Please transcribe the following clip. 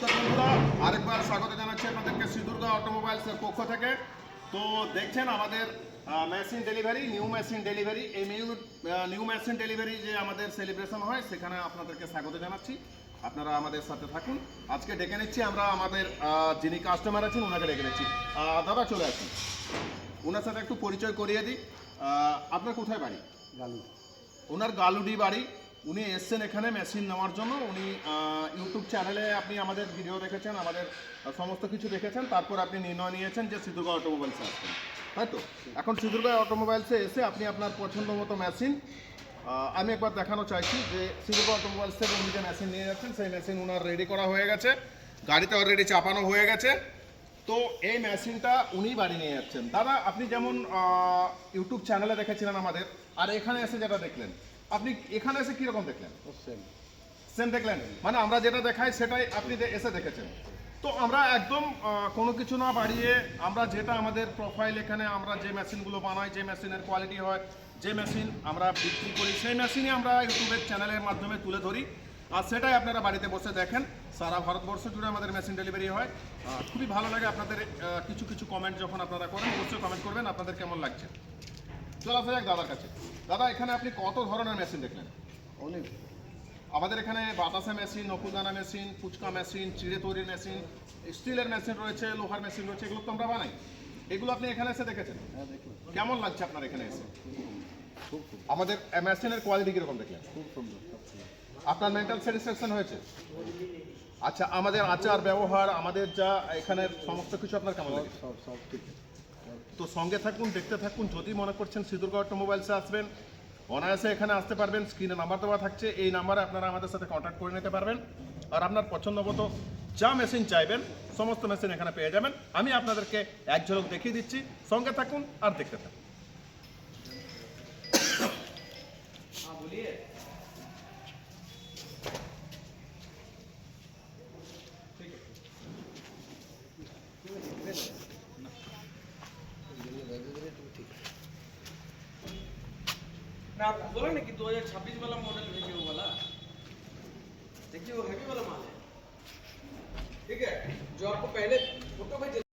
নমস্কার বন্ধুরা, আরেকবার স্বাগত জানাচ্ছি আপনাদেরকে শ্রী দুর্গা অটোমোবাইলসের পক্ষ থেকে। তো দেখছেন আমাদের machine delivery, new machine delivery. এই নিউ মেশিন ডেলিভারি যে আমাদের সেলিব্রেশন হয়, সেখানে আপনাদেরকে স্বাগত জানাচ্ছি। আপনারা আমাদের সাথে থাকুন। আজকে ডেকে নিচ্ছি আমরা আমাদের যিনি কাস্টমার আছেন ওনাকে ডেকে নিচ্ছি। দাদা চলে আসুন, ওনার সাথে একটু পরিচয় করিয়ে দিই। আপনার কোথায় বাড়ি? গালু। ওনার গালুডি বাড়ি। উনি এসছেন এখানে মেশিন নেওয়ার জন্য। উনি ইউটিউব চ্যানেলে আপনি আমাদের ভিডিও দেখেছেন, আমাদের সমস্ত কিছু দেখেছেন, তারপর আপনি নির্ণয় নিয়েছেন যে শ্রী দুর্গা অটোমোবাইলসে আসবেন, তাই তো? এখন শ্রী দুর্গা অটোমোবাইলসে এসে আপনি আপনার পছন্দ মতো মেশিন, আমি একবার দেখানো চাইছি যে শ্রী দুর্গা অটোমোবাইলস থেকে উনি যে মেশিন নিয়ে যাচ্ছেন সেই মেশিন ওনার রেডি করা হয়ে গেছে, গাড়িতে অলরেডি চাপানো হয়ে গেছে। তো এই মেশিনটা উনি বাড়ি নিয়ে যাচ্ছেন। দাদা, আপনি যেমন ইউটিউব চ্যানেলে দেখেছিলেন আমাদের, আর এখানে এসে যেটা দেখলেন, আপনি এখানে এসে কীরকম দেখলেন? সেম দেখলেন? মানে আমরা যেটা দেখাই সেটাই আপনি এসে দেখেছেন। তো আমরা একদম কোনো কিছু না বাড়িয়ে, আমরা যেটা আমাদের প্রোফাইল, এখানে আমরা যে মেশিনগুলো বানাই, যে মেশিনের কোয়ালিটি হয়, যে মেশিন আমরা বিক্রি করি, সেই মেশিনই আমরা ইউটিউবের চ্যানেলের মাধ্যমে তুলে ধরি, আর সেটাই আপনারা বাড়িতে বসে দেখেন। সারা ভারতবর্ষ জুড়ে আমাদের মেশিন ডেলিভারি হয়। খুবই ভালো লাগে আপনাদের কিছু কিছু কমেন্ট যখন আপনারা করেন, অবশ্যই কমেন্ট করবেন আপনাদের কেমন লাগছে। চলো আসা যাক দাদার কাছে। দাদা, এখানে আপনি কত ধরনের মেশিন দেখলেন? অনেক। আমাদের এখানে বাতাসা মেশিন, নকুদানা মেশিন, ফুচকা মেশিন, চিড়ে তৈরির মেশিন, স্টিলের মেশিন রয়েছে, লোহার মেশিন রয়েছে, এগুলো তো আমরা বানাই। এগুলো আপনি এখানে এসে দেখেছেন? হ্যাঁ, দেখলাম। কেমন লাগছে আপনার এখানে এসে? খুব খুব আমাদের মেশিনের কোয়ালিটি কীরকম দেখলেন? খুব সুন্দর, সব সুন্দর। আপনার মেন্টাল স্যাটিসফ্যাকশন হয়েছে? আচ্ছা, আমাদের আচার ব্যবহার, আমাদের যা এখানে সমস্ত কিছু আপনার কেমন লাগে? সব সব ঠিক আছে। তো সঙ্গে থাকুন, দেখতে থাকুন। যদি মনে করছেন শ্রী দুর্গা অটোমোবাইলসে আসবেন, অনায়াসে এখানে আসতে পারবেন। স্ক্রিনে নাম্বার দেওয়া থাকছে, এই নাম্বারে আপনারা আমাদের সাথে কন্ট্যাক্ট করে নিতে পারবেন। আর আপনার পছন্দ মতো যা মেশিন চাইবেন সমস্ত মেশিন এখানে পেয়ে যাবেন। আমি আপনাদেরকে এক ঝলক দেখিয়ে দিচ্ছি, সঙ্গে থাকুন আর দেখতে থাকুন। ना आप बोला ना कि 2026 वाला मॉडल भेजे वो वाला, देखिए वो हैवी वाला माल है, ठीक है। जो आपको पहले फोटो भेजे